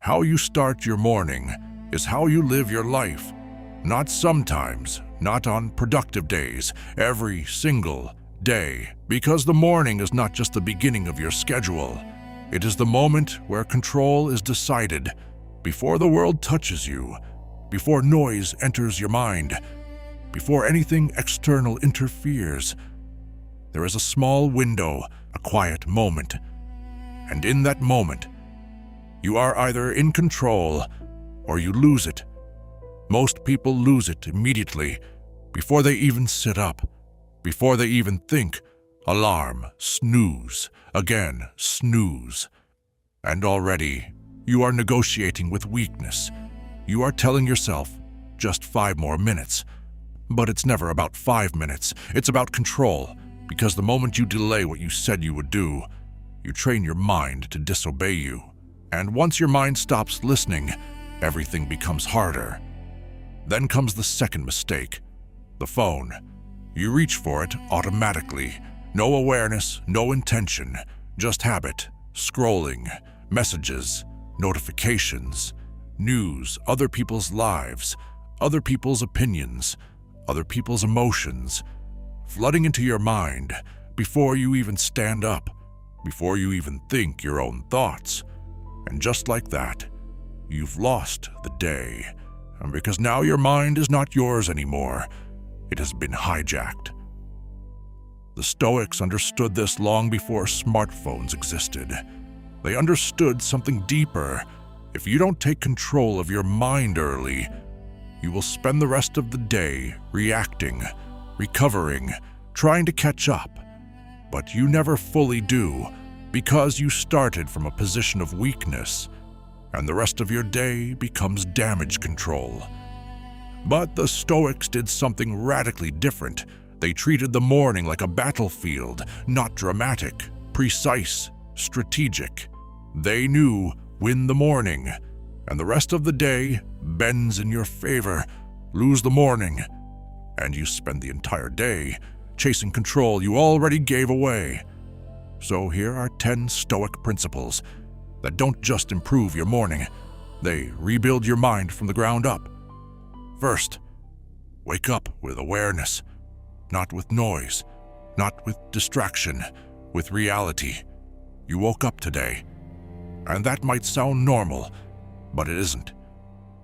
How you start your morning is how you live your life. Not sometimes, not on productive days, every single day. Because the morning is not just the beginning of your schedule. It is the moment where control is decided, before the world touches you, before noise enters your mind, before anything external interferes. There is a small window, a quiet moment. And in that moment, you are either in control or you lose it. Most people lose it immediately, before they even sit up, before they even think. Alarm, snooze, again, snooze. And already, you are negotiating with weakness. You are telling yourself, just 5 more minutes. But it's never about 5 minutes, it's about control, because the moment you delay what you said you would do, you train your mind to disobey you. And once your mind stops listening, everything becomes harder. Then comes the second mistake, the phone. You reach for it automatically. No awareness, no intention, just habit, scrolling, messages, notifications, news, other people's lives, other people's opinions, other people's emotions, flooding into your mind before you even stand up, before you even think your own thoughts. And just like that, you've lost the day. And because now your mind is not yours anymore, it has been hijacked. The Stoics understood this long before smartphones existed. They understood something deeper. If you don't take control of your mind early, you will spend the rest of the day reacting, recovering, trying to catch up. But you never fully do, because you started from a position of weakness, and the rest of your day becomes damage control. But the Stoics did something radically different. They treated the morning like a battlefield, not dramatic, precise, strategic. They knew, win the morning, and the rest of the day bends in your favor. Lose the morning, and you spend the entire day chasing control you already gave away. So here are 10 Stoic principles that don't just improve your morning, they rebuild your mind from the ground up. First, wake up with awareness, not with noise, not with distraction, with reality. You woke up today, and that might sound normal, but it isn't.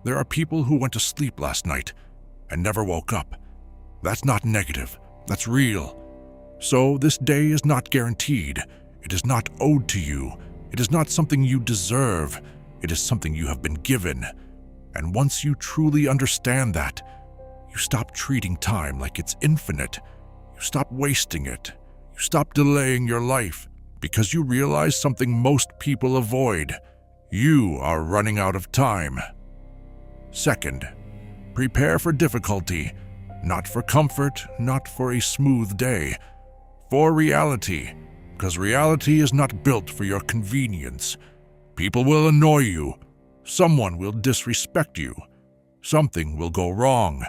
There are people who went to sleep last night and never woke up. That's not negative, that's real. So this day is not guaranteed. It is not owed to you. It is not something you deserve. It is something you have been given. And once you truly understand that, you stop treating time like it's infinite. You stop wasting it. You stop delaying your life because you realize something most people avoid. You are running out of time. Second, prepare for difficulty, not for comfort, not for a smooth day, for reality, because reality is not built for your convenience. People will annoy you. Someone will disrespect you. Something will go wrong.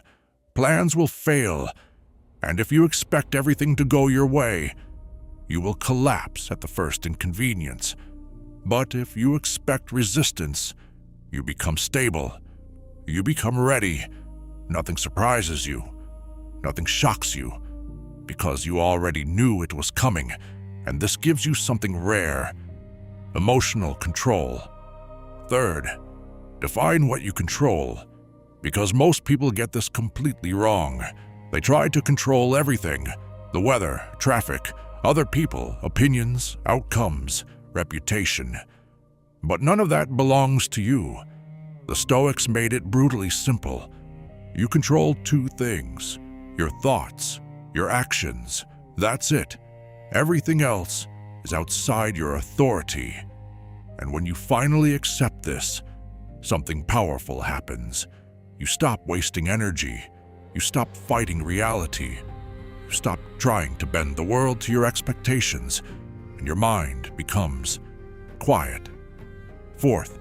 Plans will fail. And if you expect everything to go your way, you will collapse at the first inconvenience. But if you expect resistance, you become stable. You become ready. Nothing surprises you. Nothing shocks you, because you already knew it was coming, and this gives you something rare: emotional control. Third, define what you control, because most people get this completely wrong. They try to control everything: the weather, traffic, other people, opinions, outcomes, reputation. But none of that belongs to you. The Stoics made it brutally simple. You control 2 things: your thoughts, your actions. That's it. Everything else is outside your authority. And when you finally accept this, something powerful happens. You stop wasting energy. You stop fighting reality. You stop trying to bend the world to your expectations, and your mind becomes quiet. Fourth,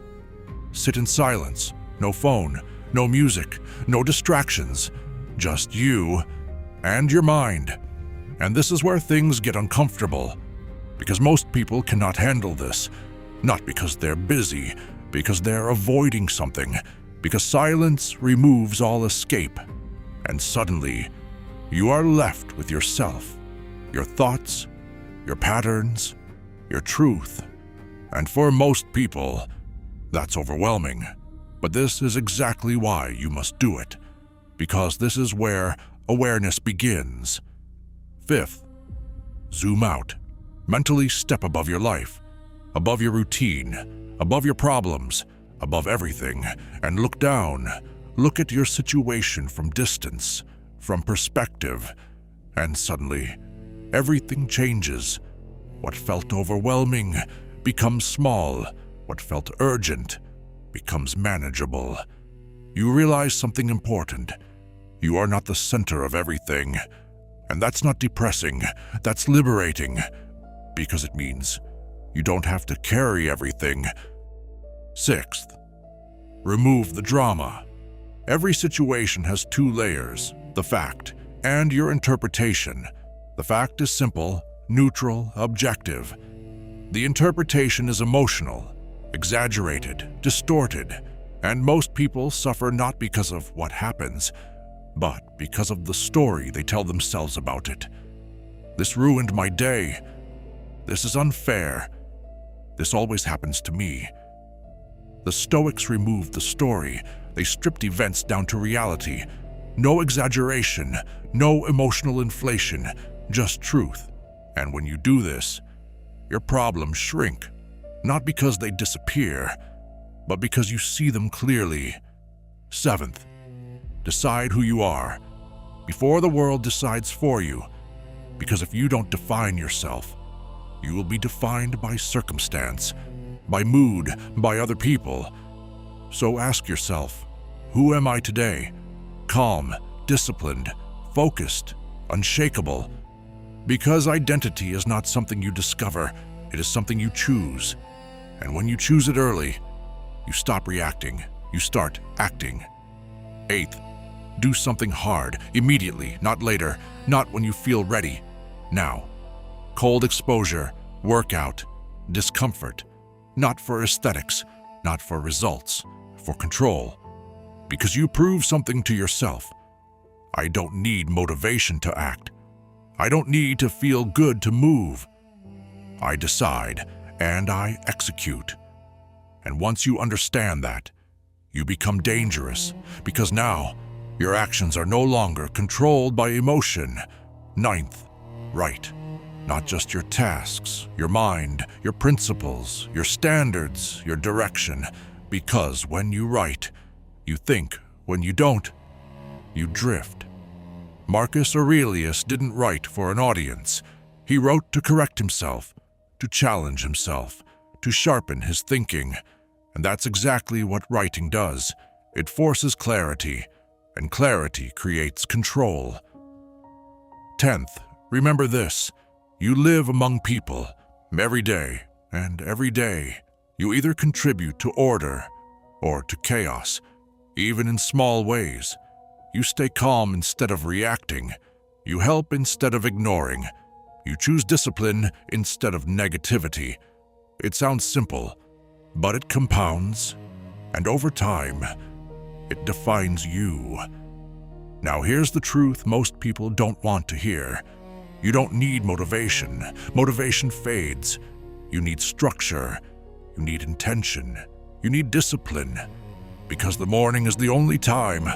sit in silence. No phone, no music, no distractions. Just you and your mind. And this is where things get uncomfortable, because most people cannot handle this. Not because they're busy, because they're avoiding something, because silence removes all escape. And suddenly, you are left with yourself, your thoughts, your patterns, your truth. And for most people, that's overwhelming. But this is exactly why you must do it, because this is where awareness begins. Fifth, zoom out. Mentally step above your life, above your routine, above your problems, above everything, and look down. Look at your situation from distance, from perspective, and suddenly, everything changes. What felt overwhelming becomes small. What felt urgent becomes manageable. You realize something important. You are not the center of everything. And that's not depressing, that's liberating, because it means you don't have to carry everything. Sixth, remove the drama. Every situation has two layers, the fact and your interpretation. The fact is simple, neutral, objective. The interpretation is emotional, exaggerated, distorted, and most people suffer not because of what happens, but because of the story they tell themselves about it. This ruined my day. This is unfair. This always happens to me. The Stoics removed the story. They stripped events down to reality. No exaggeration, no emotional inflation, just truth. And when you do this, your problems shrink, not because they disappear, but because you see them clearly. Seventh, decide who you are before the world decides for you, because if you don't define yourself, you will be defined by circumstance, by mood, by other people. So ask yourself, who am I today? Calm, disciplined, focused, unshakable. Because identity is not something you discover, it is something you choose. And when you choose it early, you stop reacting, you start acting. Eighth, do something hard, immediately, not later, not when you feel ready, now. Cold exposure, workout, discomfort, not for aesthetics, not for results, for control. Because you prove something to yourself. I don't need motivation to act. I don't need to feel good to move. I decide and I execute. And once you understand that, you become dangerous, because now your actions are no longer controlled by emotion. Ninth, write. Not just your tasks, your mind, your principles, your standards, your direction. Because when you write, you think. When you don't, you drift. Marcus Aurelius didn't write for an audience. He wrote to correct himself, to challenge himself, to sharpen his thinking. And that's exactly what writing does. It forces clarity, and clarity creates control. 10th, remember this. You live among people every day, and every day you either contribute to order or to chaos, even in small ways. You stay calm instead of reacting. You help instead of ignoring. You choose discipline instead of negativity. It sounds simple, but it compounds, and over time, it defines you. Now here's the truth most people don't want to hear. You don't need motivation. Motivation fades. You need structure. You need intention. You need discipline. Because the morning is the only time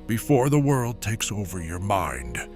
before the world takes over your mind.